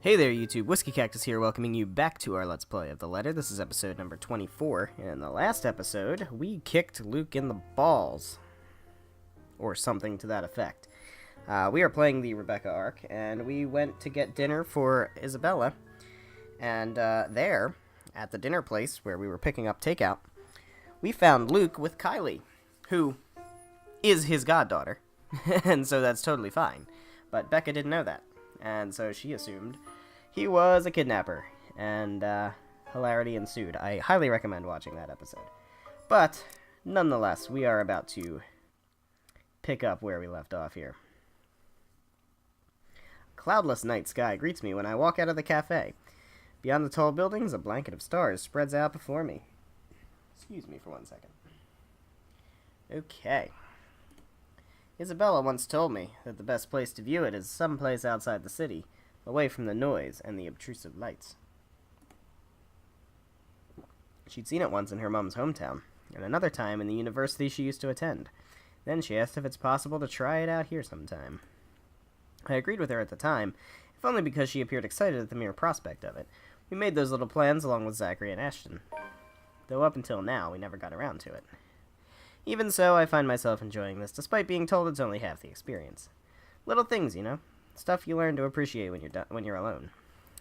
Hey there YouTube, WhiskeyCactus here, welcoming you back to our Let's Play of The Letter. This is episode number 24, and in the last episode, we kicked Luke in the balls. Or something to that effect. We are playing the Rebecca arc, and we went to get dinner for Isabella, and there, at the dinner place where we were picking up takeout, we found Luke with Kylie, who is his goddaughter, and so that's totally fine. But Becca didn't know that, and so she assumed he was a kidnapper, and hilarity ensued. I highly recommend watching that episode. But, nonetheless, we are about to pick up where we left off here. A cloudless night sky greets me when I walk out of the cafe. Beyond the tall buildings, a blanket of stars spreads out before me. Excuse me for 1 second. Okay. Isabella once told me that the best place to view it is someplace outside the city, away from the noise and the obtrusive lights. She'd seen it once in her mom's hometown, and another time in the university she used to attend. Then she asked if it's possible to try it out here sometime. I agreed with her at the time, if only because she appeared excited at the mere prospect of it. We made those little plans along with Zachary and Ashton, though up until now we never got around to it. Even so, I find myself enjoying this, despite being told it's only half the experience. Little things, you know? Stuff you learn to appreciate when you're alone.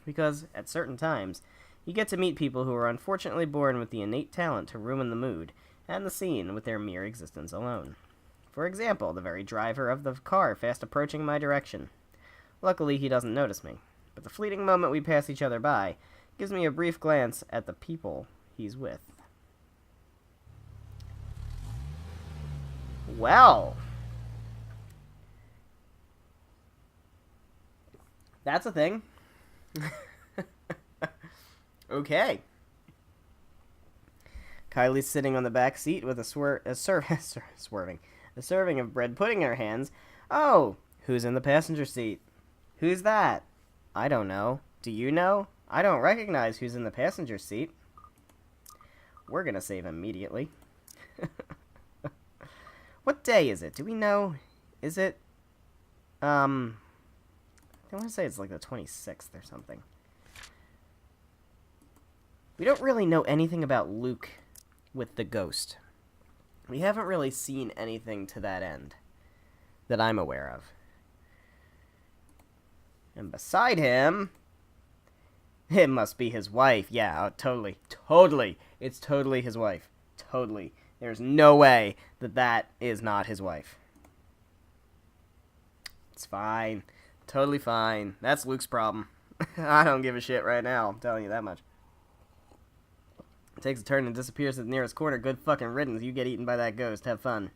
Because, at certain times, you get to meet people who are unfortunately born with the innate talent to ruin the mood and the scene with their mere existence alone. For example, the very driver of the car fast approaching my direction. Luckily, he doesn't notice me, but the fleeting moment we pass each other by gives me a brief glance at the people he's with. Well, that's a thing. Okay. Kylie's sitting on the back seat with a serving of bread pudding in her hands. Oh, who's in the passenger seat? Who's that? I don't know. Do you know? I don't recognize who's in the passenger seat. We're gonna save immediately. What day is it? Do we know? Is it, I want to say it's like the 26th or something. We don't really know anything about Luke with the ghost. We haven't really seen anything to that end that I'm aware of. And beside him, it must be his wife. Yeah, totally. It's totally his wife. Totally. There's no way that that is not his wife. It's fine. Totally fine. That's Luke's problem. I don't give a shit right now. I'm telling you that much. It takes a turn and disappears at the nearest corner. Good fucking riddance. You get eaten by that ghost. Have fun.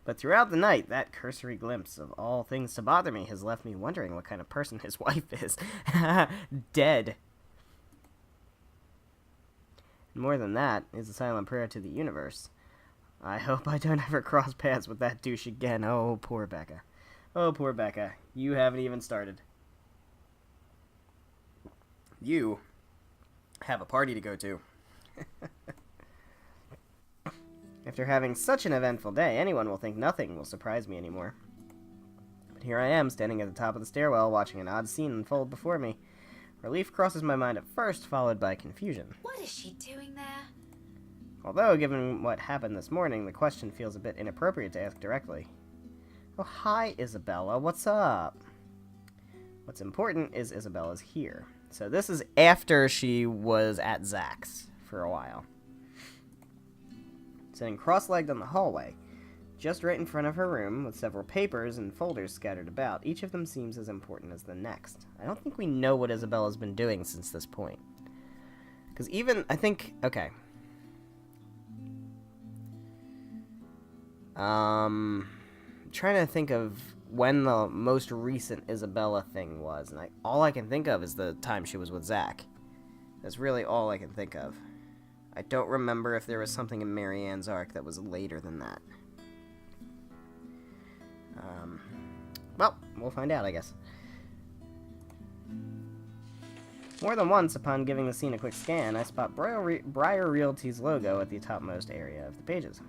But throughout the night, that cursory glimpse of all things to bother me has left me wondering what kind of person his wife is. Dead. More than that is a silent prayer to the universe. I hope I don't ever cross paths with that douche again. Oh, poor Becca. Oh, poor Becca. You haven't even started. You have a party to go to. After having such an eventful day, anyone will think nothing will surprise me anymore. But here I am, standing at the top of the stairwell, watching an odd scene unfold before me. Relief crosses my mind at first, followed by confusion. What is she doing there? Although, given what happened this morning, the question feels a bit inappropriate to ask directly. Oh, hi, Isabella. What's up? What's important is Isabella's here. So this is after she was at Zach's for a while. Sitting cross-legged on the hallway, just right in front of her room, with several papers and folders scattered about. Each of them seems as important as the next. I don't think we know what Isabella's been doing since this point. Because even, I think, okay. I'm trying to think of when the most recent Isabella thing was, and all I can think of is the time she was with Zach. That's really all I can think of. I don't remember if there was something in Marianne's arc that was later than that. Well, we'll find out, I guess. More than once, upon giving the scene a quick scan, I spot Briar Realty's logo at the topmost area of the pages.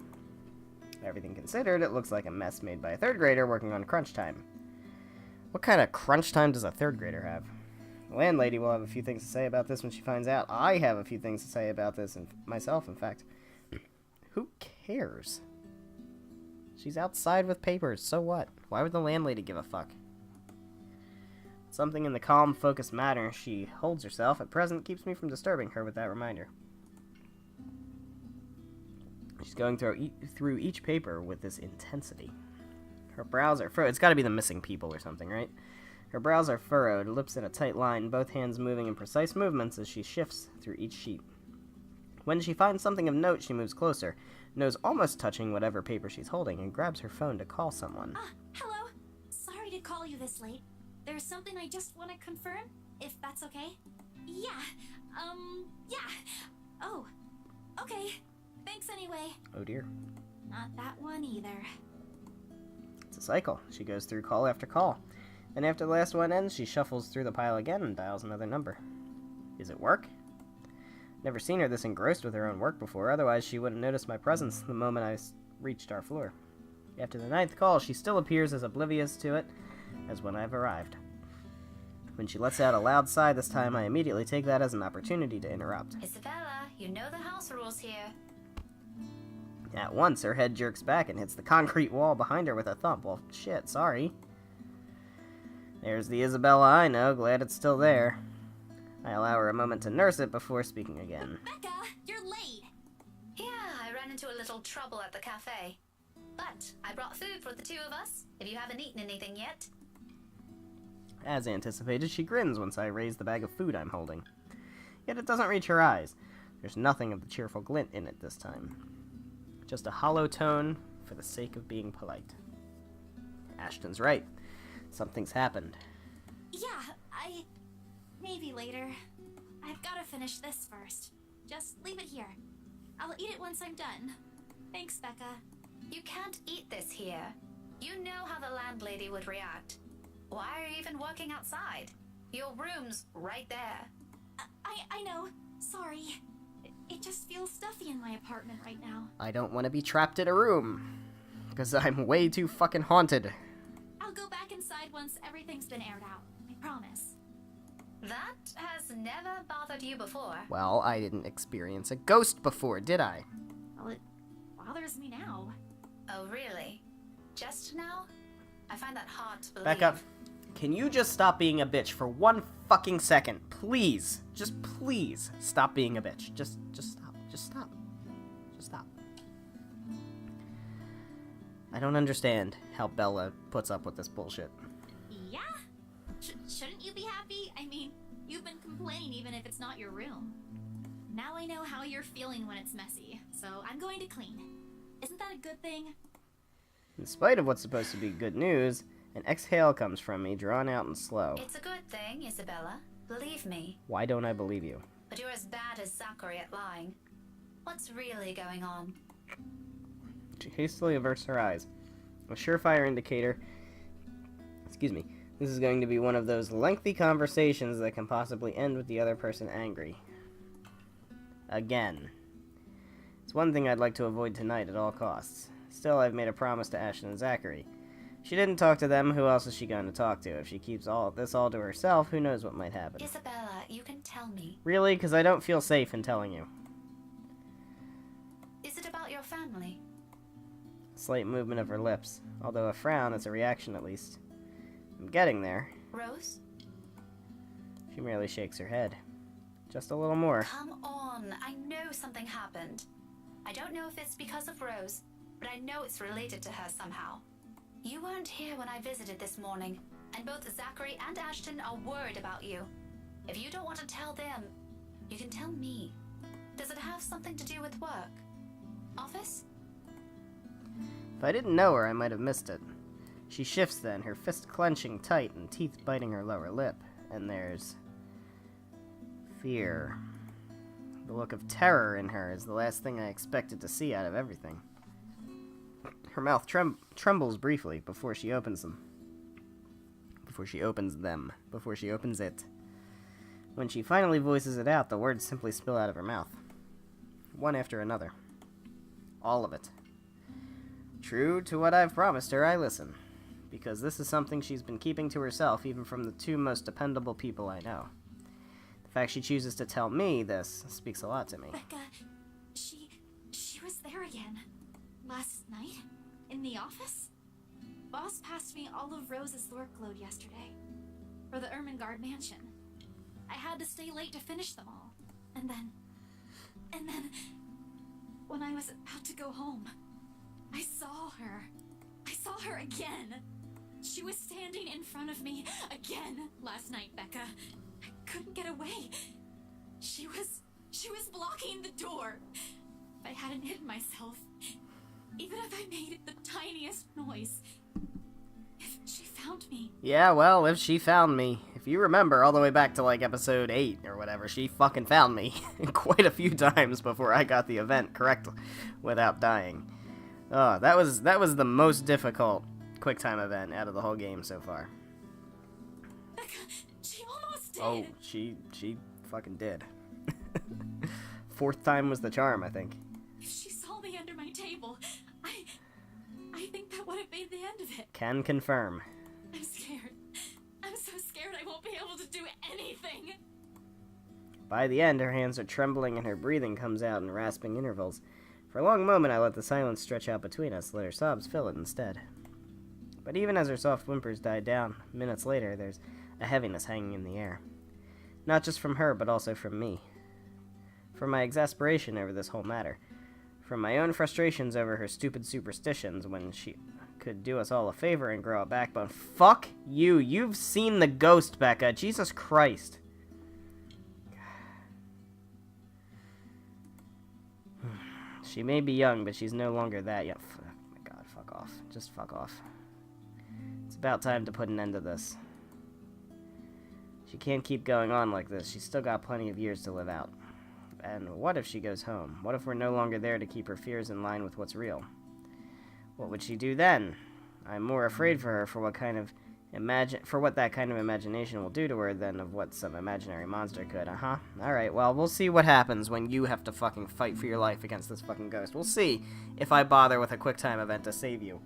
Everything considered, it looks like a mess made by a third grader working on crunch time. What kind of crunch time does a third grader have? The landlady will have a few things to say about this when she finds out. I have a few things to say about this, and myself, in fact. Who cares? She's outside with papers, so what? Why would the landlady give a fuck? Something in the calm, focused manner she holds herself at present keeps me from disturbing her with that reminder. She's going through each paper with this intensity. Her brows are furrowed. It's got to be the missing people or something, right? Her brows are furrowed, lips in a tight line, both hands moving in precise movements as she shifts through each sheet. When she finds something of note, she moves closer, nose almost touching whatever paper she's holding, and grabs her phone to call someone. Hello. Sorry to call you this late. There's something I just want to confirm, if that's okay. Yeah. Oh. Okay. Thanks anyway. Oh dear. Not that one either. It's a cycle. She goes through call after call. Then after the last one ends, she shuffles through the pile again and dials another number. Is it work? Never seen her this engrossed with her own work before, otherwise she wouldn't notice my presence the moment I reached our floor. After the 9th call, she still appears as oblivious to it as when I've arrived. When she lets out a loud sigh this time, I immediately take that as an opportunity to interrupt. Isabella, you know the house rules here. At once, her head jerks back and hits the concrete wall behind her with a thump. Well, shit, sorry. There's the Isabella I know, glad it's still there. I allow her a moment to nurse it before speaking again. Becca, you're late. Yeah, I ran into a little trouble at the cafe. But I brought food for the two of us, if you haven't eaten anything yet. As anticipated, she grins once I raise the bag of food I'm holding. Yet it doesn't reach her eyes. There's nothing of the cheerful glint in it this time. Just a hollow tone for the sake of being polite. Ashton's right. Something's happened. Yeah, maybe later. I've got to finish this first. Just leave it here. I'll eat it once I'm done. Thanks, Becca. You can't eat this here. You know how the landlady would react. Why are you even working outside? Your room's right there. I know. Sorry. It just feels stuffy in my apartment right now. I don't want to be trapped in a room. Because I'm way too fucking haunted. I'll go back inside once everything's been aired out. I promise. That has never bothered you before. Well, I didn't experience a ghost before, did I? Well, it bothers me now. Oh, really? Just now? I find that hard to believe. Back up. Can you just stop being a bitch for one fucking second? Please. Just please stop being a bitch. Just stop. Just stop. Just stop. I don't understand how Bella puts up with this bullshit. Yeah? Shouldn't you be happy? I mean, you've been complaining even if it's not your room. Now I know how you're feeling when it's messy, so I'm going to clean. Isn't that a good thing? In spite of what's supposed to be good news, an exhale comes from me, drawn out and slow. It's a good thing, Isabella. Believe me. Why don't I believe you? But you're as bad as Zachary at lying. What's really going on? She hastily averts her eyes. A surefire indicator. Excuse me. This is going to be one of those lengthy conversations that can possibly end with the other person angry. Again. It's one thing I'd like to avoid tonight at all costs. Still, I've made a promise to Ashton and Zachary. If she didn't talk to them, who else is she going to talk to? If she keeps all this to herself, who knows what might happen? Isabella, you can tell me. Really? Because I don't feel safe in telling you. Is it about your family? Slight movement of her lips. Although a frown is a reaction at least. I'm getting there. Rose? She merely shakes her head. Just a little more. Come on, I know something happened. I don't know if it's because of Rose, but I know it's related to her somehow. You weren't here when I visited this morning, and both Zachary and Ashton are worried about you. If you don't want to tell them, you can tell me. Does it have something to do with work? Office? If I didn't know her, I might have missed it. She shifts then, her fist clenching tight and teeth biting her lower lip. And there's fear. The look of terror in her is the last thing I expected to see out of everything. Her mouth trembles briefly before she opens them. Before she opens it. When she finally voices it out, the words simply spill out of her mouth. One after another. All of it. True to what I've promised her, I listen. because this is something she's been keeping to herself even from the two most dependable people I know. The fact she chooses to tell me this speaks a lot to me. Becca, she was there again. Last night? In the office? Boss passed me all of Rose's workload yesterday. For the Ermengarde mansion. I had to stay late to finish them all. And then, when I was about to go home, I saw her. I saw her again. She was standing in front of me again last night, Becca. I couldn't get away. She was blocking the door. If I hadn't hidden myself, even if I made the tiniest noise, if she found me. Yeah, well, if she found me. If you remember, all the way back to, like, episode 8 or whatever, she fucking found me quite a few times before I got the event correct without dying. Oh, that was the most difficult QuickTime event out of the whole game so far. Becca, she almost did. Oh, she fucking did. Fourth time was the charm, I think. If she saw me under my table, I think that would have been the end of it. Can confirm. I'm scared. I'm so scared I won't be able to do anything. By the end, her hands are trembling and her breathing comes out in rasping intervals. For a long moment, I let the silence stretch out between us, let her sobs fill it instead. But even as her soft whimpers died down, minutes later, there's a heaviness hanging in the air. Not just from her, but also from me. From my exasperation over this whole matter. From my own frustrations over her stupid superstitions when she could do us all a favor and grow a backbone. Fuck you! You've seen the ghost, Becca! Jesus Christ! She may be young, but she's no longer that young. Oh my god, fuck off. Just fuck off. It's about time to put an end to this. She can't keep going on like this. She's still got plenty of years to live out. And what if she goes home? What if we're no longer there to keep her fears in line with what's real? What would she do then? I'm more afraid for her for what that kind of imagination will do to her than of what some imaginary monster could. Alright, well, we'll see what happens when you have to fucking fight for your life against this fucking ghost. We'll see if I bother with a QuickTime event to save you.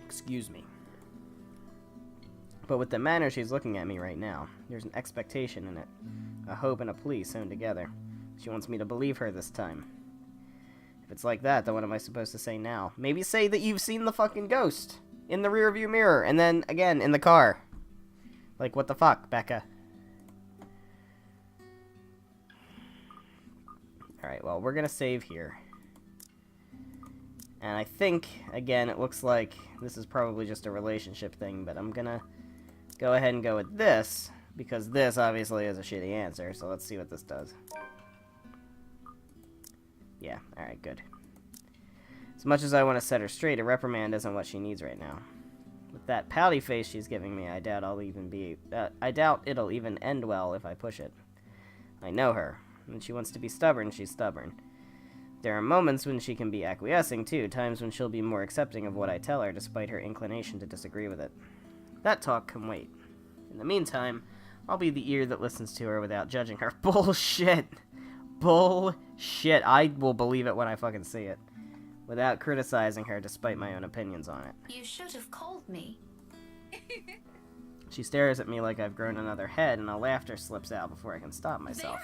Excuse me. But with the manner she's looking at me right now, there's an expectation in it. A hope and a plea sewn together. She wants me to believe her this time. If it's like that, then what am I supposed to say now? Maybe say that you've seen the fucking ghost in the rearview mirror, and then, again, in the car. Like, what the fuck, Becca? Alright, well, we're gonna save here. And I think, again, it looks like this is probably just a relationship thing, but I'm gonna go ahead and go with this, because this obviously is a shitty answer, so let's see what this does. Yeah, alright, good. As much as I want to set her straight, a reprimand isn't what she needs right now. With that pouty face she's giving me, I doubt it'll even end well if I push it. I know her. When she wants to be stubborn, she's stubborn. There are moments when she can be acquiescing, too, times when she'll be more accepting of what I tell her, despite her inclination to disagree with it. That talk can wait. In the meantime, I'll be the ear that listens to her without judging her. Bullshit! Bullshit! I will believe it when I fucking see it. Without criticizing her, despite my own opinions on it. You should have called me. She stares at me like I've grown another head, and a laughter slips out before I can stop myself.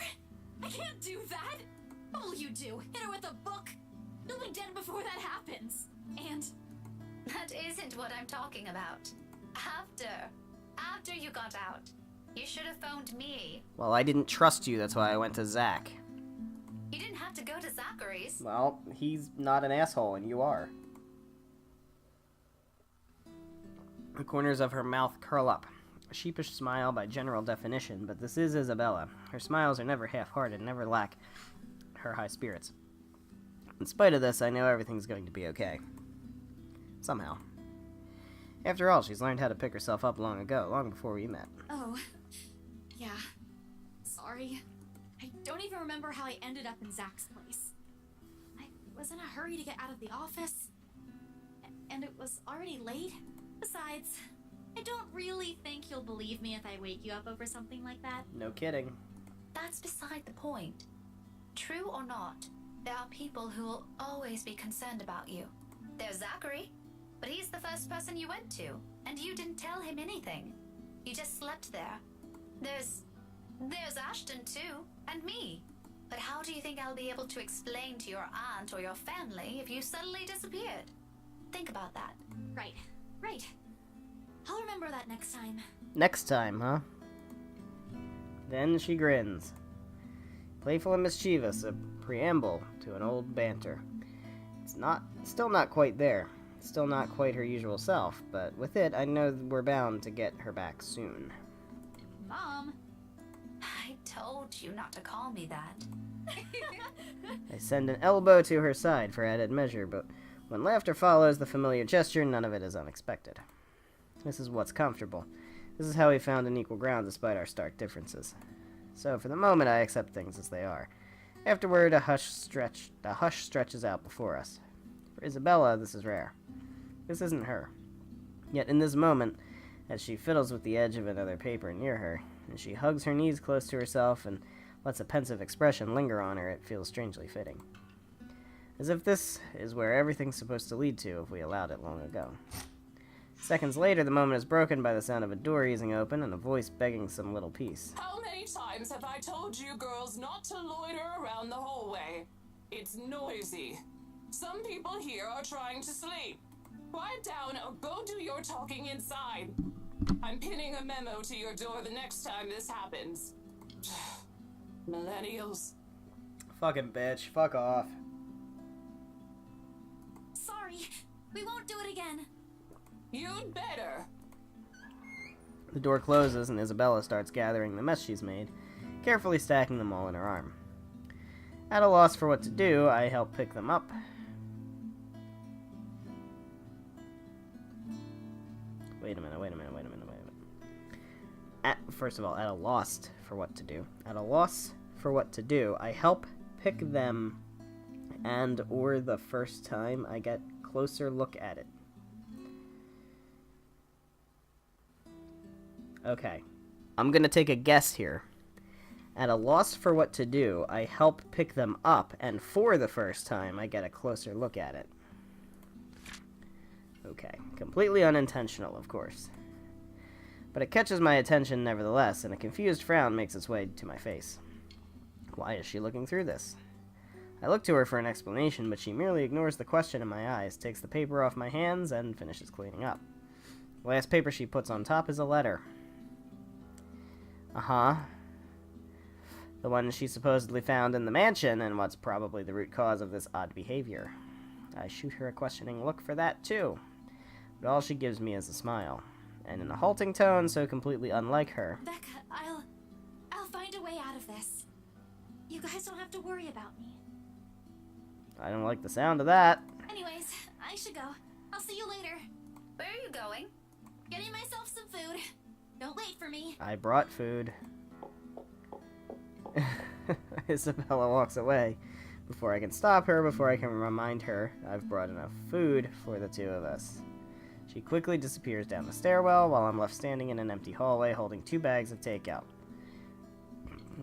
There? I can't do that! What will you do? Hit her with a book? You'll be dead before that happens. And... That isn't what I'm talking about. After you got out, you should have phoned me. Well, I didn't trust you, that's why I went to Zach. You didn't have to go to Zachary's. Well, he's not an asshole, and you are. The corners of her mouth curl up. A sheepish smile by general definition, but this is Isabella. Her smiles are never half-hearted, never lack her high spirits. In spite of this, I know everything's going to be okay. Somehow. After all, she's learned how to pick herself up long ago, long before we met. Oh, yeah. Sorry. I don't even remember how I ended up in Zach's place. I was in a hurry to get out of the office, and it was already late. Besides, I don't really think you'll believe me if I wake you up over something like that. No kidding. That's beside the point. True or not, there are people who will always be concerned about you. There's Zachary, but he's the first person you went to, and you didn't tell him anything. You just slept there. There's Ashton too, and me. But how do you think I'll be able to explain to your aunt or your family if you suddenly disappeared? Think about that. Right. I'll remember that next time. Next time, huh? Then she grins. Playful and mischievous, a preamble to an old banter. Still not quite there. Still not quite her usual self, but with it, I know we're bound to get her back soon. Mom! I told you not to call me that. I send an elbow to her side for added measure, but when laughter follows the familiar gesture, none of it is unexpected. This is what's comfortable. This is how we found an equal ground despite our stark differences. So for the moment, I accept things as they are. Afterward, a hush stretches out before us. For Isabella, this is rare. This isn't her. Yet in this moment, as she fiddles with the edge of another paper near her, and she hugs her knees close to herself and lets a pensive expression linger on her, it feels strangely fitting. As if this is where everything's supposed to lead to if we allowed it long ago. Seconds later, the moment is broken by the sound of a door easing open and a voice begging some little peace. How many times have I told you girls not to loiter around the hallway? It's noisy. Some people here are trying to sleep. Quiet down or go do your talking inside. I'm pinning a memo to your door the next time this happens. Millennials. Fucking bitch, fuck off. Sorry, we won't do it again. You'd better. The door closes and Isabella starts gathering the mess she's made, carefully stacking them all in her arm. At a loss for what to do, I help pick them up. Wait a minute. First of all, at a loss for what to do. At a loss for what to do, I help pick them, and or the first time I get closer look at it. Okay. I'm gonna take a guess here. At a loss for what to do, I help pick them up, and for the first time, I get a closer look at it. Okay. Completely unintentional, of course. But it catches my attention nevertheless, and a confused frown makes its way to my face. Why is she looking through this? I look to her for an explanation, but she merely ignores the question in my eyes, takes the paper off my hands, and finishes cleaning up. The last paper she puts on top is a letter. Uh-huh. The one she supposedly found in the mansion, and what's probably the root cause of this odd behavior. I shoot her a questioning look for that, too. But all she gives me is a smile. And in a halting tone so completely unlike her. Becca, I'll find a way out of this. You guys don't have to worry about me. I don't like the sound of that. Anyways, I should go. I'll see you later. Where are you going? Getting myself some food. Don't wait for me. I brought food. Isabella walks away. Before I can stop her, before I can remind her I've brought enough food for the two of us. She quickly disappears down the stairwell while I'm left standing in an empty hallway holding 2 bags of takeout.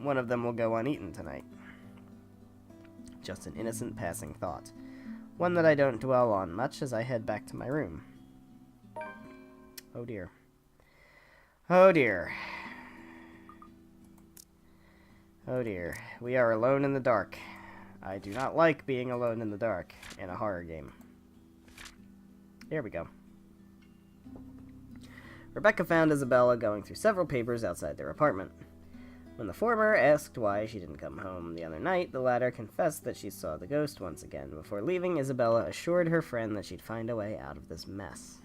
One of them will go uneaten tonight. Just an innocent passing thought. One that I don't dwell on much as I head back to my room. Oh dear. Oh dear. Oh dear. We are alone in the dark. I do not like being alone in the dark in a horror game. There we go. Rebecca found Isabella going through several papers outside their apartment. When the former asked why she didn't come home the other night, the latter confessed that she saw the ghost once again. Before leaving, Isabella assured her friend that she'd find a way out of this mess.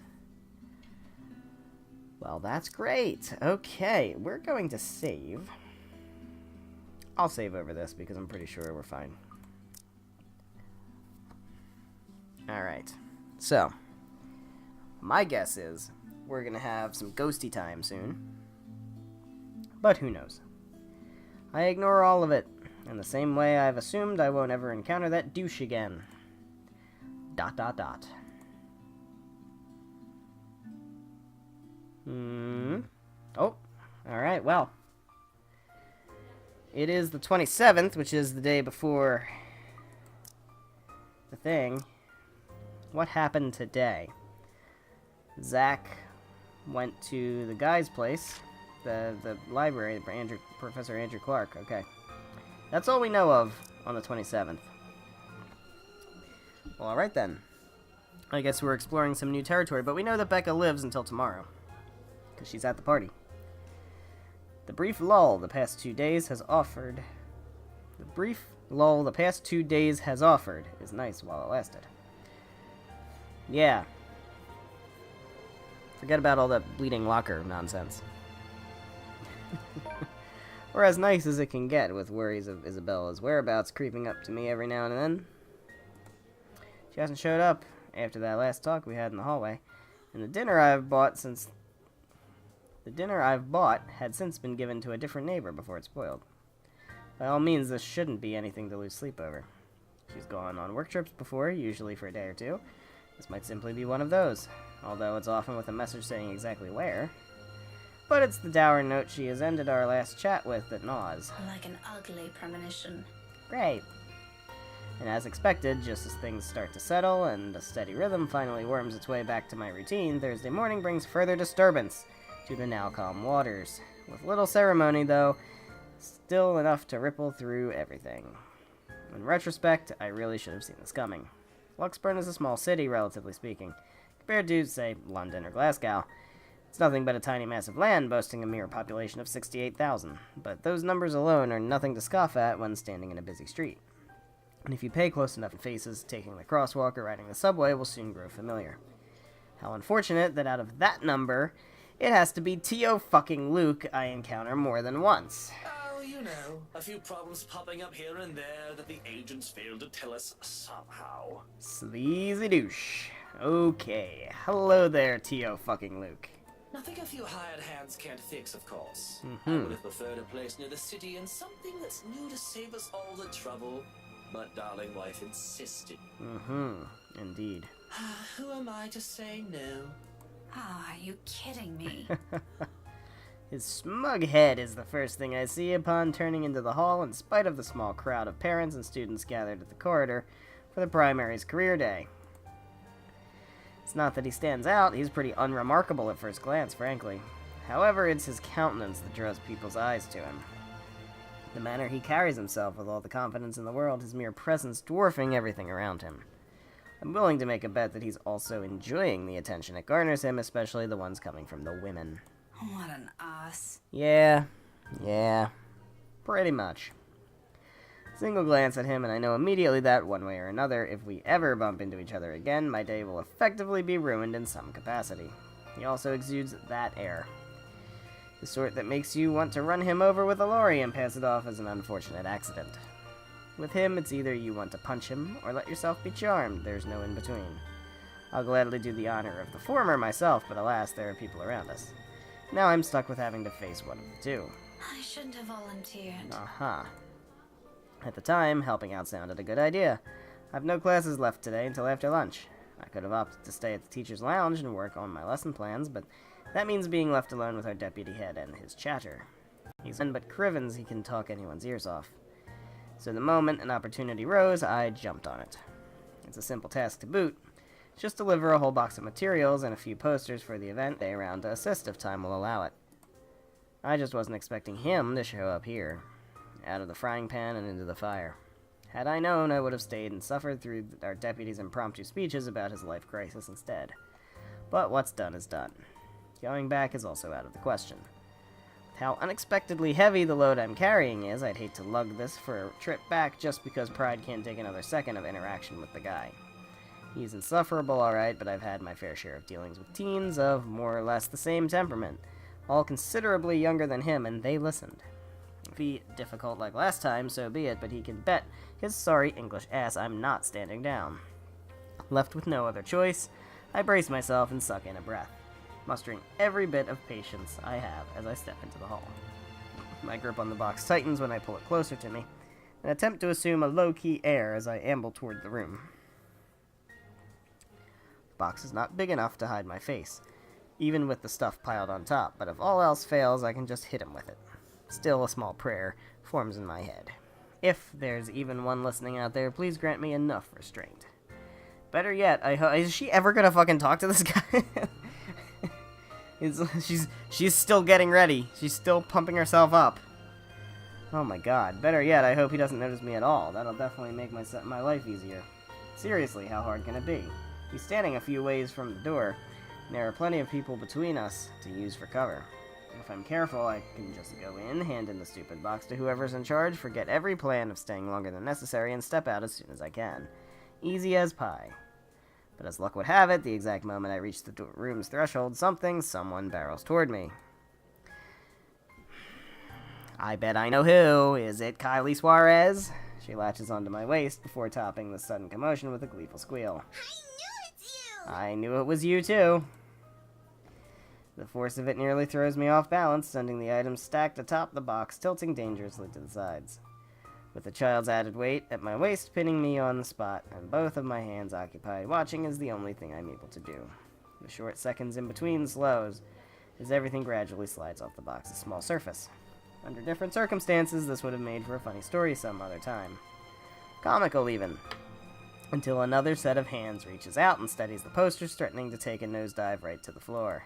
Well, that's great. Okay, we're going to save. I'll save over this because I'm pretty sure we're fine. Alright, so my guess is we're going to have some ghosty time soon. But who knows? I ignore all of it, in the same way I've assumed I won't ever encounter that douche again. ... Oh, alright, well. It is the 27th, which is the day before the thing. What happened today? Zach went to the guy's place, the library, Professor Andrew Clark. Okay. That's all we know of on the 27th. Well, alright then. I guess we're exploring some new territory, but we know that Becca lives until tomorrow. Because she's at the party. The brief lull the past 2 days has offered... is nice while it lasted. Yeah. Forget about all that bleeding locker nonsense. Or as nice as it can get, with worries of Isabella's whereabouts creeping up to me every now and then. She hasn't showed up after that last talk we had in the hallway, and the dinner I've bought had since been given to a different neighbor before it spoiled. By all means, this shouldn't be anything to lose sleep over. She's gone on work trips before, usually for a day or two. This might simply be one of those, although it's often with a message saying exactly where. But it's the dour note she has ended our last chat with that gnaws. Like an ugly premonition. Great. And as expected, just as things start to settle and a steady rhythm finally worms its way back to my routine, Thursday morning brings further disturbance to the now calm waters. With little ceremony, though, still enough to ripple through everything. In retrospect, I really should have seen this coming. Luxburn is a small city, relatively speaking, compared to, say, London or Glasgow. It's nothing but a tiny mass of land boasting a mere population of 68,000, but those numbers alone are nothing to scoff at when standing in a busy street. And if you pay close enough, faces taking the crosswalk or riding the subway will soon grow familiar. How unfortunate that out of that number, it has to be T.O. fucking Luke I encounter more than once. Oh, you know, a few problems popping up here and there that the agents failed to tell us somehow. Sleazy douche. Okay, hello there, T.O. fucking Luke. Nothing a few hired hands can't fix, of course. I would have preferred a place near the city and something that's new to save us all the trouble. But darling wife insisted. Indeed. Who am I to say no? Ah, are you kidding me? His smug head is the first thing I see upon turning into the hall in spite of the small crowd of parents and students gathered at the corridor for the primary's career day. It's not that he stands out, he's pretty unremarkable at first glance, frankly. However, it's his countenance that draws people's eyes to him. The manner he carries himself with all the confidence in the world, his mere presence dwarfing everything around him. I'm willing to make a bet that he's also enjoying the attention it garners him, especially the ones coming from the women. What an ass. Yeah, pretty much. Single glance at him and I know immediately that, one way or another, if we ever bump into each other again, my day will effectively be ruined in some capacity. He also exudes that air. The sort that makes you want to run him over with a lorry and pass it off as an unfortunate accident. With him, it's either you want to punch him or let yourself be charmed. There's no in-between. I'll gladly do the honor of the former myself, but alas, there are people around us. Now I'm stuck with having to face one of the two. I shouldn't have volunteered. At the time, helping out sounded a good idea. I've no classes left today until after lunch. I could have opted to stay at the teacher's lounge and work on my lesson plans, but that means being left alone with our deputy head and his chatter. He's none but Crivens, he can talk anyone's ears off. So the moment an opportunity rose, I jumped on it. It's a simple task to boot. Just deliver a whole box of materials and a few posters for the event day around to assist if time will allow it. I just wasn't expecting him to show up here. Out of the frying pan and into the fire. Had I known, I would have stayed and suffered through our deputy's impromptu speeches about his life crisis instead. But what's done is done. Going back is also out of the question. With how unexpectedly heavy the load I'm carrying is, I'd hate to lug this for a trip back just because pride can't take another second of interaction with the guy. He's insufferable, alright, but I've had my fair share of dealings with teens of more or less the same temperament, all considerably younger than him, and they listened. If he difficult like last time, so be it, but he can bet his sorry English ass I'm not standing down. Left with no other choice, I brace myself and suck in a breath, mustering every bit of patience I have as I step into the hall. My grip on the box tightens when I pull it closer to me, and attempt to assume a low-key air as I amble toward the room. The box is not big enough to hide my face, even with the stuff piled on top, but if all else fails, I can just hit him with it. Still, a small prayer forms in my head. If there's even one listening out there, please grant me enough restraint. Better yet, is she ever gonna fucking talk to this guy? She's still getting ready. She's still pumping herself up. Oh my god. Better yet, I hope he doesn't notice me at all. That'll definitely make my life easier. Seriously, how hard can it be? He's standing a few ways from the door, and there are plenty of people between us to use for cover. If I'm careful, I can just go in, hand in the stupid box to whoever's in charge, forget every plan of staying longer than necessary, and step out as soon as I can. Easy as pie. But as luck would have it, the exact moment I reach the room's threshold, someone barrels toward me. I bet I know who. Is it Kylie Suarez? She latches onto my waist before topping the sudden commotion with a gleeful squeal. I knew it's you! I knew it was you, too. The force of it nearly throws me off balance, sending the items stacked atop the box, tilting dangerously to the sides. With the child's added weight at my waist pinning me on the spot, and both of my hands occupied, watching is the only thing I'm able to do. The short seconds in between slows, as everything gradually slides off the box's small surface. Under different circumstances, this would have made for a funny story some other time. Comical, even. Until another set of hands reaches out and steadies the posters, threatening to take a nosedive right to the floor.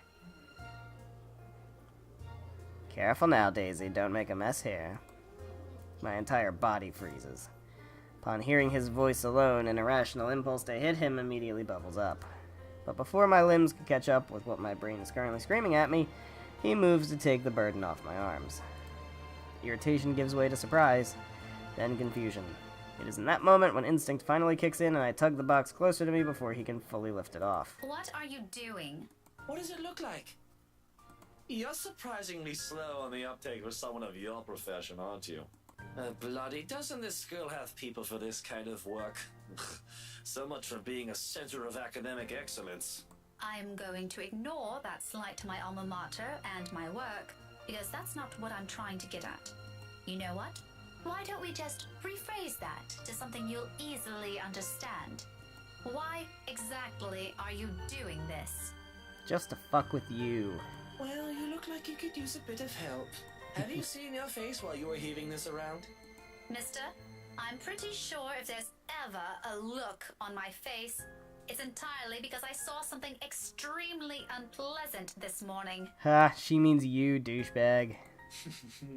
Careful now, Daisy. Don't make a mess here. My entire body freezes. Upon hearing his voice alone, an irrational impulse to hit him immediately bubbles up. But before my limbs can catch up with what my brain is currently screaming at me, he moves to take the burden off my arms. Irritation gives way to surprise, then confusion. It is in that moment when instinct finally kicks in and I tug the box closer to me before he can fully lift it off. What are you doing? What does it look like? You're surprisingly slow on the uptake for someone of your profession, aren't you? Bloody, doesn't this school have people for this kind of work? So much for being a center of academic excellence. I'm going to ignore that slight to my alma mater and my work, because that's not what I'm trying to get at. You know what? Why don't we just rephrase that to something you'll easily understand? Why exactly are you doing this? Just to fuck with you. Well, you look like you could use a bit of help. Have you seen your face while you were heaving this around? Mister, I'm pretty sure if there's ever a look on my face, it's entirely because I saw something extremely unpleasant this morning. Ha, she means you, douchebag.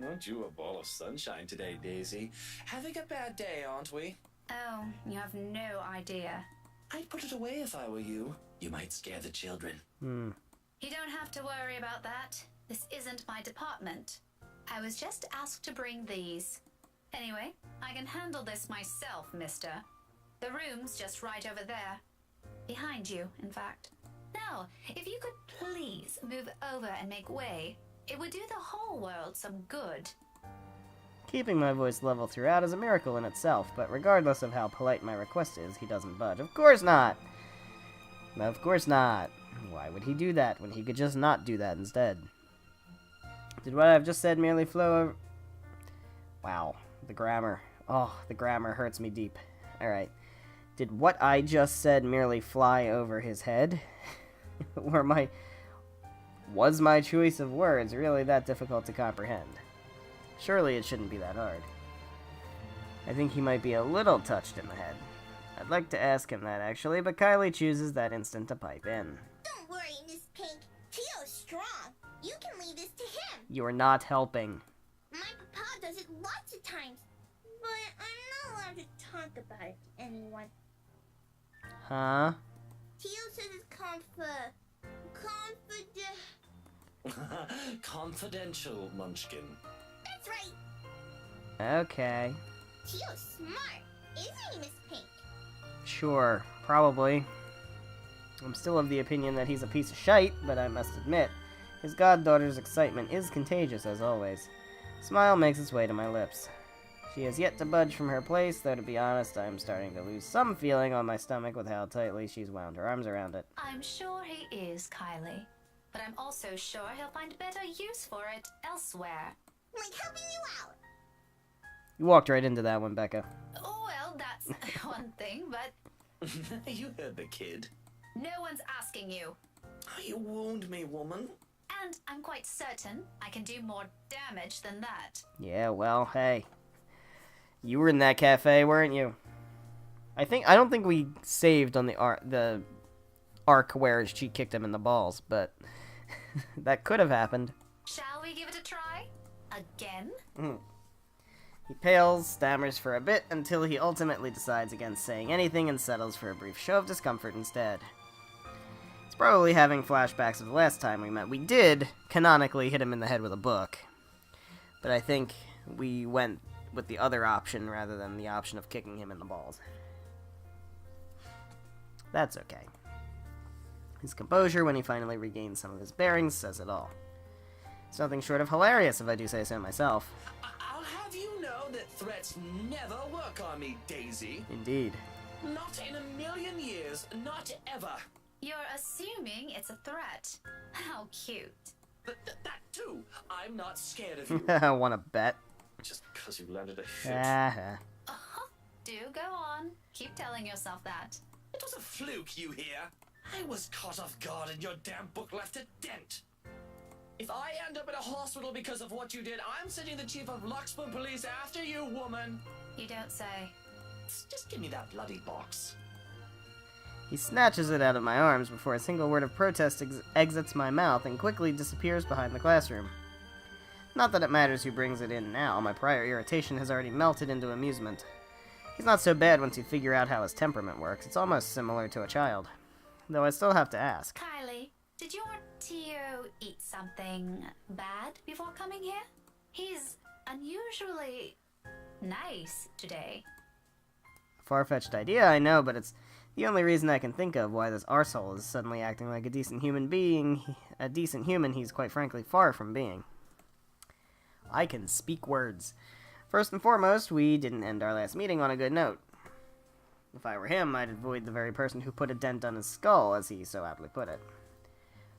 Aren't you a ball of sunshine today, Daisy? Having a bad day, aren't we? Oh, you have no idea. I'd put it away if I were you. You might scare the children. You don't have to worry about that. This isn't my department. I was just asked to bring these. Anyway, I can handle this myself, mister. The room's just right over there. Behind you, in fact. Now, if you could please move over and make way, it would do the whole world some good. Keeping my voice level throughout is a miracle in itself, but regardless of how polite my request is, he doesn't budge. Of course not! Of course not. Why would he do that when he could just not do that instead? Did what I've just said merely flow over... Wow, the grammar. Oh, the grammar hurts me deep. Alright. Did what I just said merely fly over his head? Or was my choice of words really that difficult to comprehend? Surely it shouldn't be that hard. I think he might be a little touched in the head. I'd like to ask him that, actually, but Kylie chooses that instant to pipe in. Don't worry, Miss Pink. Tio's strong. You can leave this to him. You're not helping. My papa does it lots of times. But I'm not allowed to talk about it to anyone. Huh? Tio says it's Confidential, Munchkin. That's right. Okay. Tio's smart, isn't he, Miss Pink? Sure, probably. I'm still of the opinion that he's a piece of shite, but I must admit, his goddaughter's excitement is contagious as always. A smile makes its way to my lips. She has yet to budge from her place, though to be honest, I am starting to lose some feeling on my stomach with how tightly she's wound her arms around it. I'm sure he is, Kylie. But I'm also sure he'll find better use for it elsewhere. Like helping you out. You walked right into that one, Becca. Oh, well, that's one thing, but You heard the kid. no one's asking you. Oh, you wound me, woman. And I'm quite certain I can do more damage than that. Yeah, well, hey. You were in that cafe, weren't you? I don't think we saved on the arc where she kicked him in the balls, but that could have happened. Shall we give it a try? Again? He pales, stammers for a bit, until he ultimately decides against saying anything and settles for a brief show of discomfort instead. It's probably having flashbacks of the last time we met. We did, canonically, hit him in the head with a book, but I think we went with the other option rather than the option of kicking him in the balls. That's okay. His composure, when he finally regains some of his bearings, says it all. It's nothing short of hilarious, if I do say so myself. I'll have you know that threats never work on me, Daisy. Indeed. Not in a million years, not ever. You're assuming it's a threat. How cute. That too. I'm not scared of you. Wanna bet? Just because you landed a hit. Do go on. Keep telling yourself that. It was a fluke, you hear? I was caught off guard and your damn book left a dent. If I end up in a hospital because of what you did, I'm sending the chief of Luxburg police after you, woman. You don't say. Just give me that bloody box. He snatches it out of my arms before a single word of protest exits my mouth and quickly disappears behind the classroom. Not that it matters who brings it in now, my prior irritation has already melted into amusement. He's not so bad once you figure out how his temperament works. It's almost similar to a child. Though I still have to ask. Kylie, did your Tio eat something bad before coming here? He's unusually nice today. Far-fetched idea, I know, but it's the only reason I can think of why this arsehole is suddenly acting like a decent human being. A decent human he's quite frankly far from being. I can speak words. First and foremost, we didn't end our last meeting on a good note. If I were him, I'd avoid the very person who put a dent on his skull, as he so aptly put it.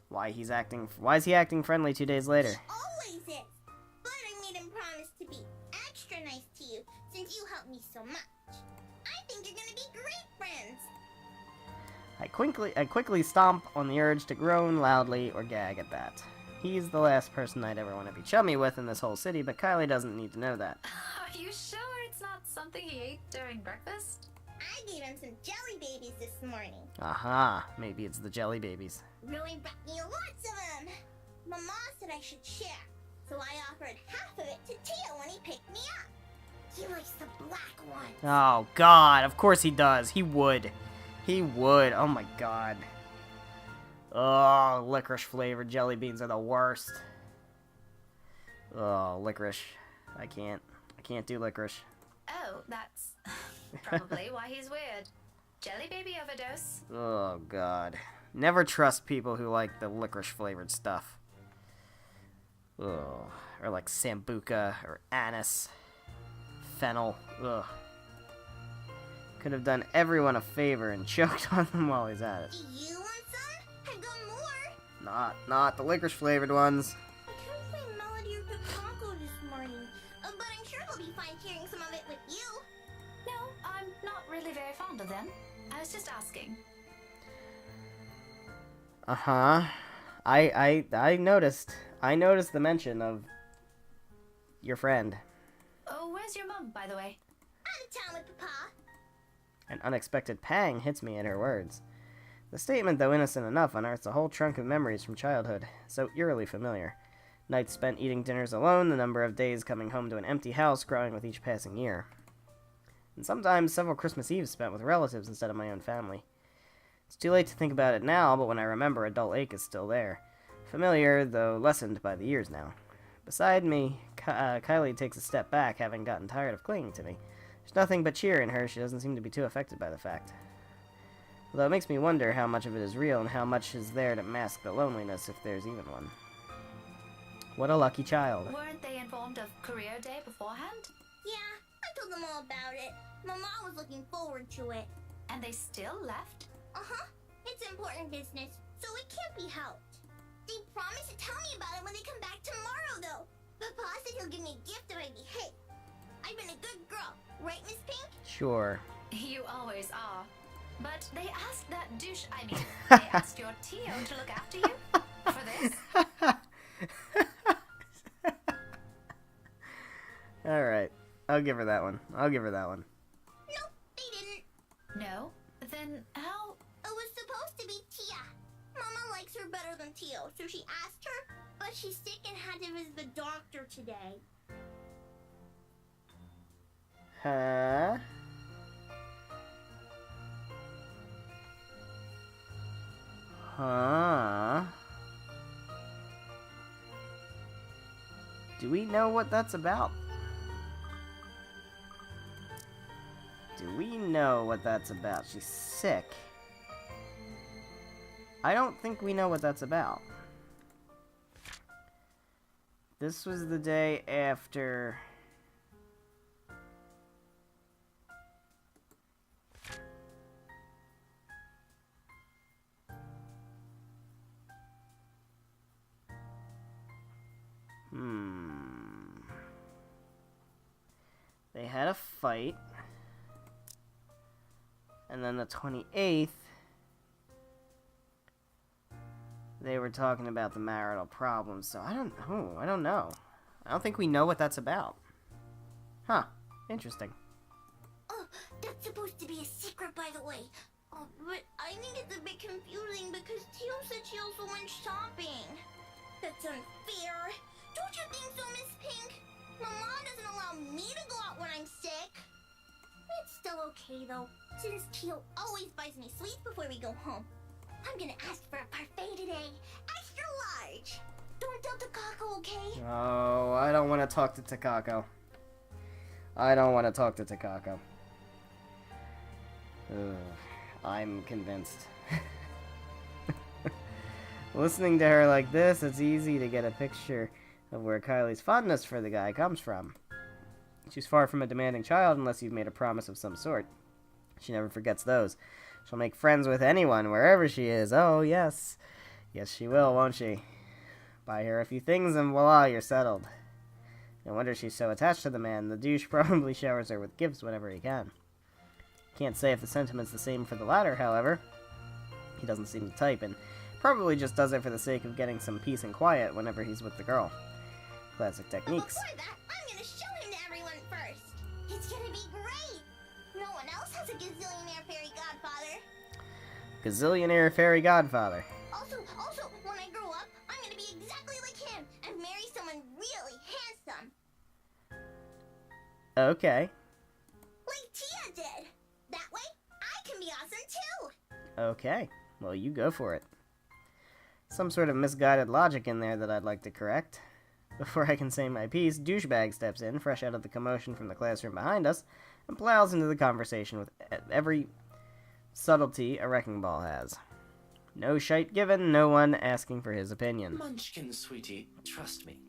Why is he acting friendly 2 days later? Always is. But I made him promise to be extra nice to you since you helped me so much. I think you're gonna be great friends. I quickly stomp on the urge to groan loudly or gag at that. He's the last person I'd ever want to be chummy with in this whole city, but Kylie doesn't need to know that. Are you sure it's not something he ate during breakfast? I gave him some jelly babies this morning. Aha, maybe it's the jelly babies. Really brought me lots of them. Mama said I should share, so I offered half of it to Tio when he picked me up. He likes the black ones. Oh, God, of course he does. He would. He would. Oh, my God. Oh, licorice-flavored jelly beans are the worst. Oh, licorice. I can't do licorice. Oh, that's probably why he's weird. Jelly baby overdose. Oh, God. Never trust people who like the licorice-flavored stuff. Ugh. Or like sambuca or anise. Fennel. Ugh. Could have done everyone a favor and choked on them while he's at it. Do you want some? I've got more. Not the licorice-flavored ones. I couldn't play Melody or Picaco this morning, but I'm sure he'll be fine sharing some of it with you. No, I'm not really very fond of them. I was just asking. Uh-huh. I noticed. I noticed the mention of your friend. Oh, where's your mum, by the way? Out of town with Papa. An unexpected pang hits me at her words. The statement, though innocent enough, unearths a whole trunk of memories from childhood, so eerily familiar. Nights spent eating dinners alone, the number of days coming home to an empty house growing with each passing year. And sometimes several Christmas Eves spent with relatives instead of my own family. It's too late to think about it now, but when I remember, a dull ache is still there. Familiar, though lessened by the years now. Beside me, Kylie takes a step back, having gotten tired of clinging to me. There's nothing but cheer in her, she doesn't seem to be too affected by the fact. Although it makes me wonder how much of it is real and how much is there to mask the loneliness, if there's even one. What a lucky child. Weren't they informed of career day beforehand? Yeah, I told them all about it. Mama was looking forward to it. And they still left? Uh-huh. It's important business, so it can't be helped. They promised to tell me about it when they come back tomorrow, though. Papa said he'll give me a gift if I behave. I've been a good girl, right, Miss Pink? Sure. You always are. But they asked that douche, they asked your Tio to look after you? For this? Alright. I'll give her that one. Nope, they didn't. She's sick and had to visit the doctor today. Huh? Huh? Do we know what that's about? Do we know what that's about? She's sick. I don't think we know what that's about. This was the day after... They had a fight. And then the 28th, they were talking about the marital problems. So I don't know. I don't think we know what that's about. Huh. Interesting. Oh, that's supposed to be a secret, by the way. Oh, but I think it's a bit confusing because Teal said she also went shopping. That's unfair. Don't you think so, Miss Pink? Mama doesn't allow me to go out when I'm sick. It's still okay, though, since Teal always buys me sweets before we go home. I'm gonna ask for a parfait today. Extra large. Don't tell Takako, okay? Oh, I don't want to talk to Takako. I don't want to talk to Takako. Ugh, I'm convinced. Listening to her like this, it's easy to get a picture of where Kylie's fondness for the guy comes from. She's far from a demanding child unless you've made a promise of some sort. She never forgets those. She'll make friends with anyone, wherever she is. Oh, yes. Yes, she will, won't she? Buy her a few things and voila, you're settled. No wonder she's so attached to the man. The douche probably showers her with gifts whenever he can. Can't say if the sentiment's the same for the latter, however. He doesn't seem the type, and probably just does it for the sake of getting some peace and quiet whenever he's with the girl. Classic But techniques. before that, I'm gonna show him to everyone first. It's gonna be great. No one else has a gazillionaire fairy godfather. Gazillionaire fairy godfather. Also, when I grow up, I'm gonna be exactly like him and marry someone really handsome, Okay. like Tia did. That way, I can be awesome too. Okay. Well, you go for it. Some sort of misguided logic in there that I'd like to correct. Before I can say my piece, Douchebag steps in, fresh out of the commotion from the classroom behind us, and plows into the conversation with every subtlety a wrecking ball has. No shite given, no one asking for his opinion. Munchkin, sweetie, trust me.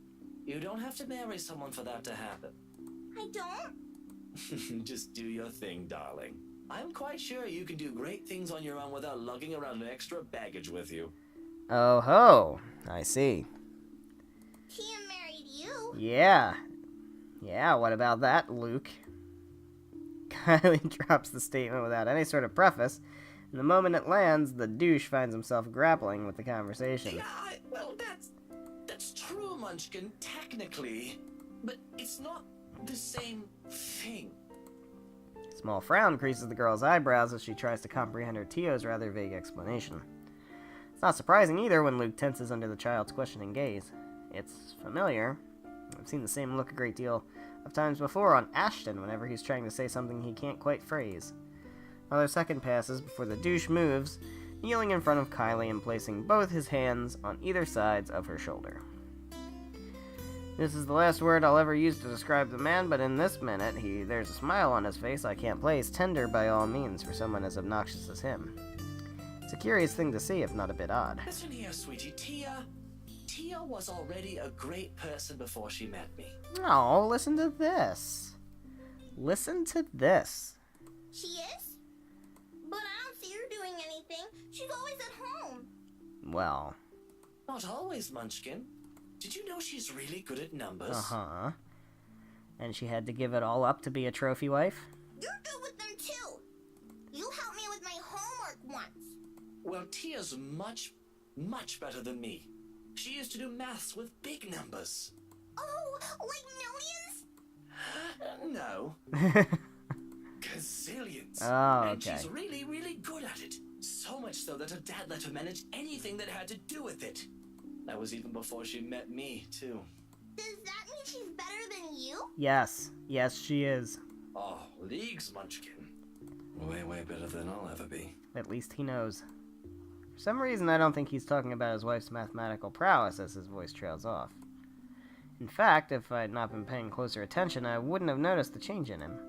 You don't have to marry someone for that to happen. I don't. Just do your thing, darling. I'm quite sure you can do great things on your own without lugging around an extra baggage with you. Oh ho, I see. Tia married you. Yeah. Yeah, what about that, Luke? Kylie drops the statement without any sort of preface, and the moment it lands, the douche finds himself grappling with the conversation. Yeah, well, that's true, Munchkin, technically. But it's not the same thing. Small frown creases the girl's eyebrows as she tries to comprehend her Tio's rather vague explanation. It's not surprising either when Luke tenses under the child's questioning gaze. It's familiar. I've seen the same look a great deal of times before on Ashton whenever he's trying to say something he can't quite phrase. Another second passes before the douche moves, kneeling in front of Kylie and placing both his hands on either sides of her shoulder. This is the last word I'll ever use to describe the man, but in this minute, there's a smile on his face I can't place, tender by all means for someone as obnoxious as him. It's a curious thing to see, if not a bit odd. Listen here, sweetie. Tia was already a great person before she met me. Oh, listen to this. Listen to this. She is? But I don't see her doing anything. She's always at home. Well, Not always, Munchkin. Did you know she's really good at numbers? uh-huh. And she had to give it all up to be a trophy wife? You're good with them too. You helped me with my homework once. Well, Tia's much, much better than me. She used to do maths with big numbers. Oh, like millions? No. Gazillions. Oh, And okay. she's really, really good at it. So much so that her dad let her manage anything that had to do with it. That was even before she met me, too. Does that mean she's better than you? Yes. Yes, she is. Oh, leagues, Munchkin. Way, way better than I'll ever be. At least he knows. For some reason, I don't think he's talking about his wife's mathematical prowess as his voice trails off. In fact, if I had not been paying closer attention, I wouldn't have noticed the change in him.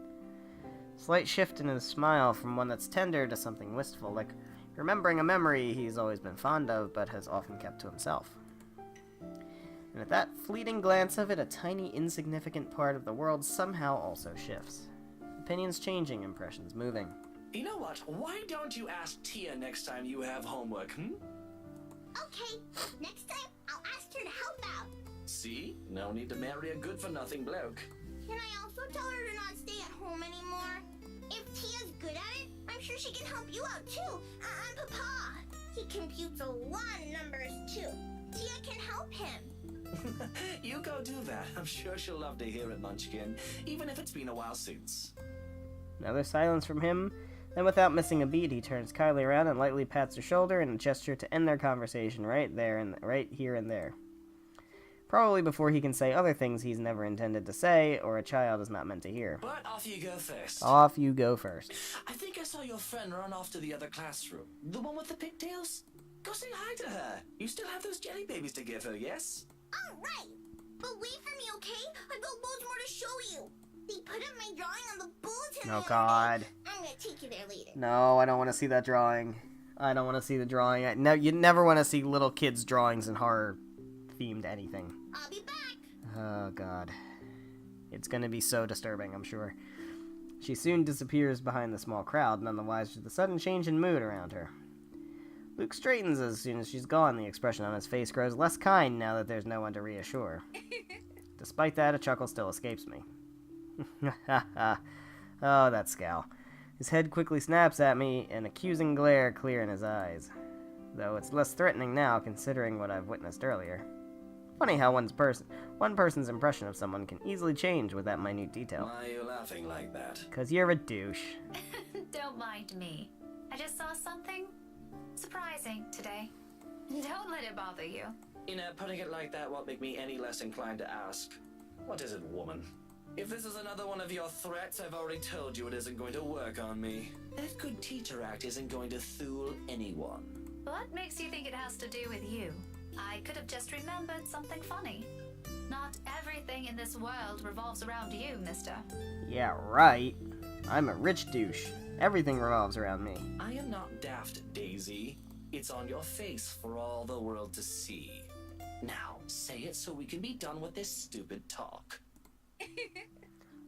Slight shift in his smile from one that's tender to something wistful, like remembering a memory he's always been fond of but has often kept to himself. And at that fleeting glance of it, a tiny, insignificant part of the world somehow also shifts. Opinions changing, impressions moving. You know what? Why don't you ask Tia next time you have homework, Okay, next time I'll ask her to help out. See? No need to marry a good-for-nothing bloke. Can I also tell her to not stay at home anymore? If Tia's good at it, I'm sure she can help you out too. And Papa. He computes a lot of numbers too. Tia can help him. You go do that. I'm sure she'll love to hear it, Munchkin, even if it's been a while since. Another silence from him. Then without missing a beat, he turns Kylie around and lightly pats her shoulder in a gesture to end their conversation right here and there. Probably before he can say other things he's never intended to say, or a child is not meant to hear. But off you go first. Off you go first. I think I saw your friend run off to the other classroom. The one with the pigtails? Go say hi to her. You still have those jelly babies to give her, yes? Alright. But wait for me, okay? I've got loads more to show you. They put up my drawing on the bulletin. Oh, the God. other day. I'm gonna take you there later. No, I don't want to see that drawing. I don't want to see the drawing. No, you never want to see little kids' drawings in horror-themed anything. I'll be back. Oh, God. It's going to be so disturbing, I'm sure. She soon disappears behind the small crowd, none the wiser to the sudden change in mood around her. Luke straightens as soon as she's gone. The expression on his face grows less kind now that there's no one to reassure. Despite that, a chuckle still escapes me. Oh, that scowl. His head quickly snaps at me, an accusing glare clear in his eyes. Though it's less threatening now, considering what I've witnessed earlier. Funny how one person's impression of someone can easily change with that minute detail. Why are you laughing like that? 'Cause you're a douche. Don't mind me. I just saw something surprising today. Don't let it bother you. Putting it like that won't make me any less inclined to ask. What is it, woman? If this is another one of your threats, I've already told you it isn't going to work on me. That good teacher act isn't going to fool anyone. What makes you think it has to do with you? I could have just remembered something funny. Not everything in this world revolves around you, mister. Yeah, right. I'm a rich douche. Everything revolves around me. I am not daft, Daisy. It's on your face for all the world to see. Now, say it so we can be done with this stupid talk.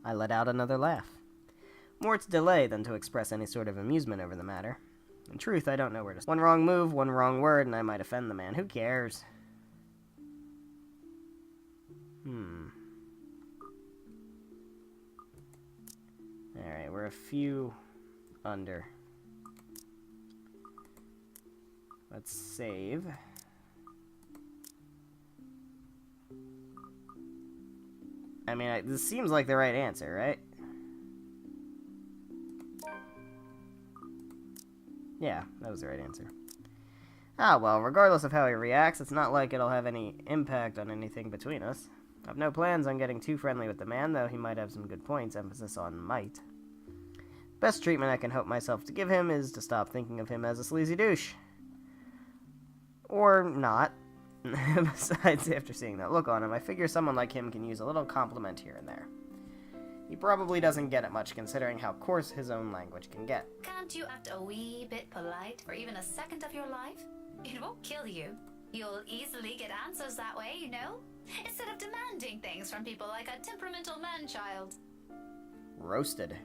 I let out another laugh. More to delay than to express any sort of amusement over the matter. In truth, I don't know where to... One wrong move, one wrong word, and I might offend the man. Who cares? Alright, we're a few under. Let's save. I mean, this seems like the right answer, right? Yeah, that was the right answer. Ah, well, regardless of how he reacts, it's not like it'll have any impact on anything between us. I've no plans on getting too friendly with the man, though he might have some good points, emphasis on might. Best treatment I can hope myself to give him is to stop thinking of him as a sleazy douche. Or not. Besides, after seeing that look on him, I figure someone like him can use a little compliment here and there. He probably doesn't get it much, considering how coarse his own language can get. Can't you act a wee bit polite for even a second of your life? It won't kill you. You'll easily get answers that way, you know? Instead of demanding things from people like a temperamental man-child. Roasted.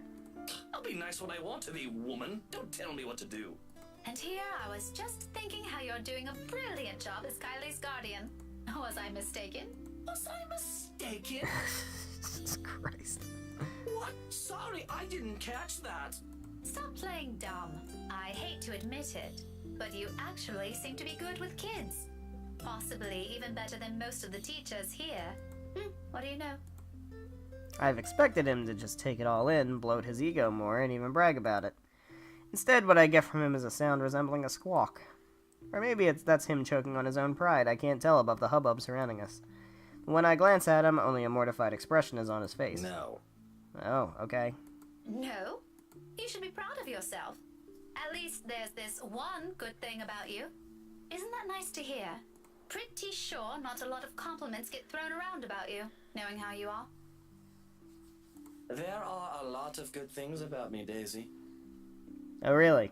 I'll be nice when I want to be, woman. Don't tell me what to do. And here I was just thinking how you're doing a brilliant job as Kylie's guardian. Was I mistaken? Was I mistaken? Jesus Christ. What? Sorry, I didn't catch that. Stop playing dumb. I hate to admit it, but you actually seem to be good with kids. Possibly even better than most of the teachers here. What do you know? I've expected him to just take it all in, bloat his ego more, and even brag about it. Instead, what I get from him is a sound resembling a squawk. Or maybe that's him choking on his own pride. I can't tell above the hubbub surrounding us. When I glance at him, only a mortified expression is on his face. No. Oh, okay. No? You should be proud of yourself. At least there's this one good thing about you. Isn't that nice to hear? Pretty sure not a lot of compliments get thrown around about you, knowing how you are. There are a lot of good things about me, Daisy. Oh, really?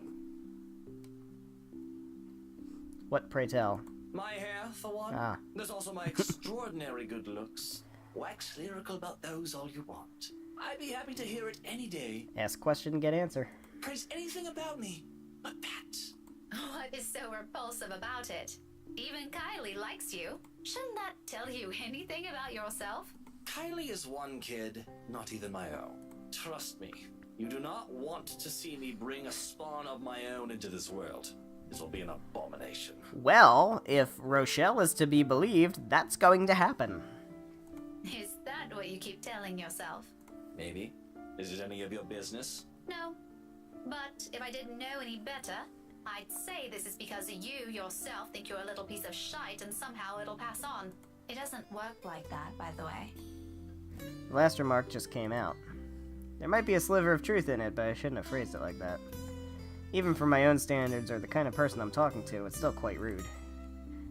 What, pray tell? My hair, for one. Ah. There's also my extraordinary good looks. Wax lyrical about those all you want. I'd be happy to hear it any day. Ask question, get answer. Praise anything about me, but that. What is so repulsive about it? Even Kylie likes you. Shouldn't that tell you anything about yourself? Kylie is one kid, not even my own. Trust me, you do not want to see me bring a spawn of my own into this world. This will be an abomination. Well, if Rochelle is to be believed, that's going to happen. Is that what you keep telling yourself? Maybe. Is it any of your business? No. But if I didn't know any better, I'd say this is because you yourself think you're a little piece of shite and somehow it'll pass on. It doesn't work like that, by the way. The last remark just came out. There might be a sliver of truth in it, but I shouldn't have phrased it like that. Even for my own standards or the kind of person I'm talking to, it's still quite rude.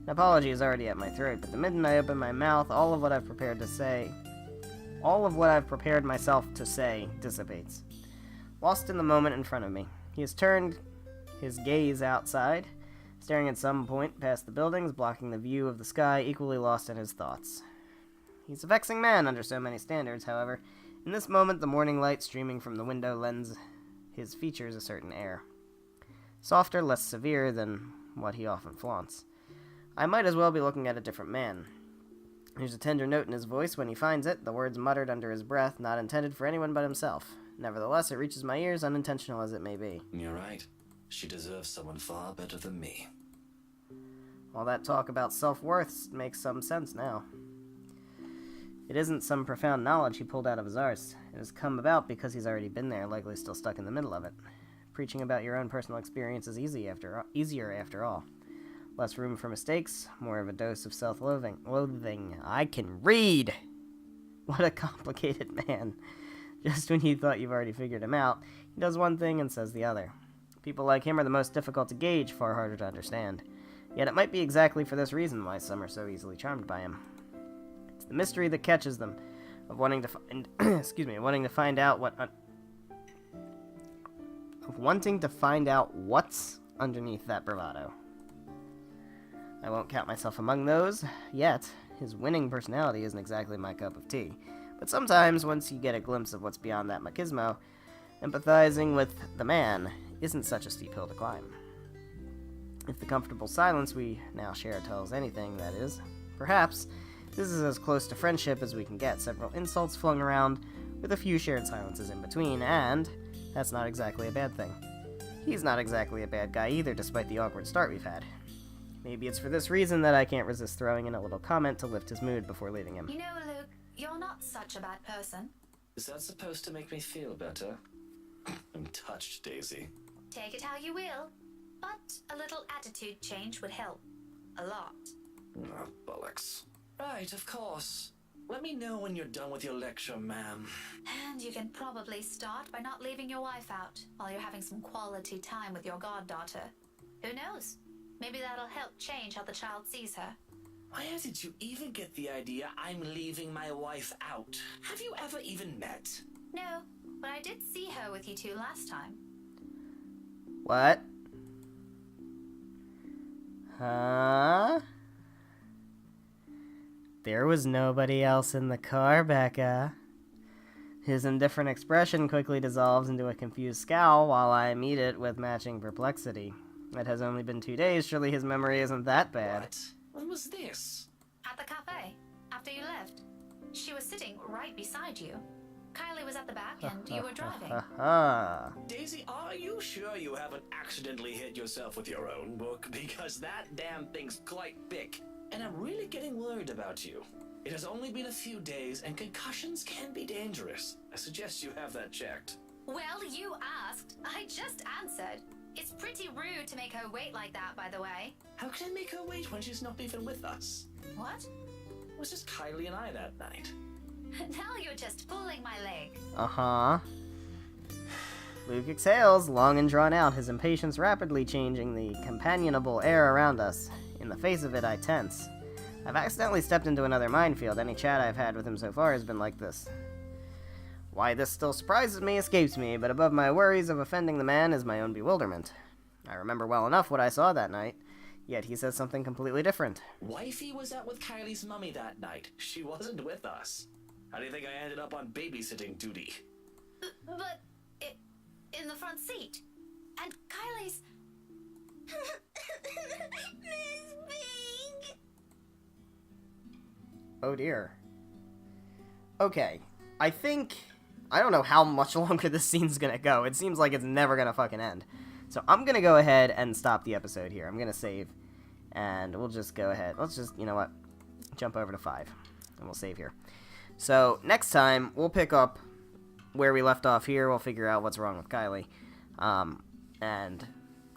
An apology is already at my throat, but the minute I open my mouth, all of what I've prepared myself to say dissipates. Lost in the moment in front of me, he has turned his gaze outside, staring at some point past the buildings, blocking the view of the sky, equally lost in his thoughts. He's a vexing man under so many standards, however. In this moment, the morning light streaming from the window lends his features a certain air. Softer, less severe than what he often flaunts. I might as well be looking at a different man. There's a tender note in his voice when he finds it, the words muttered under his breath, not intended for anyone but himself. Nevertheless, it reaches my ears, unintentional as it may be. You're right. She deserves someone far better than me. All that talk about self-worth makes some sense now. It isn't some profound knowledge he pulled out of his arse. It has come about because he's already been there, likely still stuck in the middle of it. Preaching about your own personal experience is easier after all. Less room for mistakes, more of a dose of self-loathing. I can read! What a complicated man. Just when you thought you've already figured him out, he does one thing and says the other. People like him are the most difficult to gauge, far harder to understand. Yet it might be exactly for this reason why some are so easily charmed by him. It's the mystery that catches them, of wanting to find, wanting to find out what's underneath that bravado. I won't count myself among those, yet. His winning personality isn't exactly my cup of tea. But sometimes, once you get a glimpse of what's beyond that machismo, empathizing with the man isn't such a steep hill to climb. If the comfortable silence we now share tells anything, that is, perhaps this is as close to friendship as we can get, several insults flung around, with a few shared silences in between, and that's not exactly a bad thing. He's not exactly a bad guy either, despite the awkward start we've had. Maybe it's for this reason that I can't resist throwing in a little comment to lift his mood before leaving him. You know, Luke, you're not such a bad person. Is that supposed to make me feel better? I'm touched, Daisy. Take it how you will, but a little attitude change would help. A lot. Oh, bollocks. Right, of course. Let me know when you're done with your lecture, ma'am. And you can probably start by not leaving your wife out while you're having some quality time with your goddaughter. Who knows? Maybe that'll help change how the child sees her. Where did you even get the idea I'm leaving my wife out? Have you ever even met? No, but I did see her with you two last time. What? Huh? There was nobody else in the car, Becca. His indifferent expression quickly dissolves into a confused scowl while I meet it with matching perplexity. It has only been 2 days, surely his memory isn't that bad. What? When was this? At the cafe, after you left. She was sitting right beside you. Kylie was at the back and you were driving. Daisy, are you sure you haven't accidentally hit yourself with your own book? Because that damn thing's quite thick, and I'm really getting worried about you. It has only been a few days, and concussions can be dangerous. I suggest you have that checked. Well, you asked. I just answered. It's pretty rude to make her wait like that, by the way. How can I make her wait when she's not even with us? What? It was just Kylie and I that night. Now you're just pulling my leg. Uh-huh. Luke exhales, long and drawn out, his impatience rapidly changing the companionable air around us. In the face of it, I tense. I've accidentally stepped into another minefield. Any chat I've had with him so far has been like this. Why this still surprises me escapes me, but above my worries of offending the man is my own bewilderment. I remember well enough what I saw that night, yet he says something completely different. Wifey was out with Kylie's mummy that night. She wasn't with us. How do you think I ended up on babysitting duty? But in the front seat. And Kylie's... Miss Pink! Oh dear. Okay, I don't know how much longer this scene's gonna go. It seems like it's never gonna fucking end. So I'm gonna go ahead and stop the episode here. I'm gonna save, and we'll just go ahead. Let's just, you know what, jump over to 5, and we'll save here. So next time, we'll pick up where we left off here. We'll figure out what's wrong with Kylie, and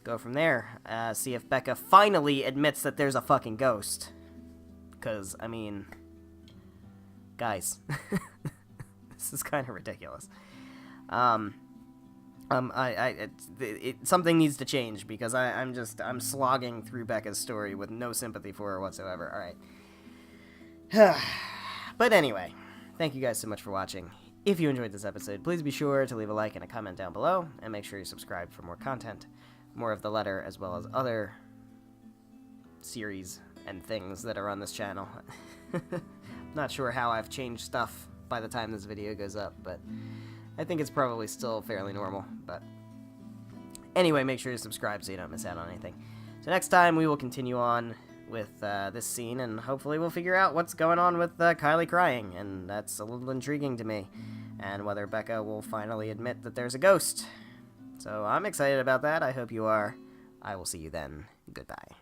go from there. See if Becca finally admits that there's a fucking ghost. Because, I mean, guys, this is kind of ridiculous. Something needs to change, because I'm slogging through Becca's story with no sympathy for her whatsoever. Alright. But anyway, thank you guys so much for watching. If you enjoyed this episode, please be sure to leave a like and a comment down below, and make sure you subscribe for more content, more of the letter, as well as other series and things that are on this channel. Not sure how I've changed stuff by the time this video goes up, but I think it's probably still fairly normal. But anyway, make sure to subscribe so you don't miss out on anything. So next time we will continue on with this scene, and hopefully we'll figure out what's going on with Kylie crying, and that's a little intriguing to me, and whether Becca will finally admit that there's a ghost. So I'm excited about that. I hope you are. I will see you then. Goodbye.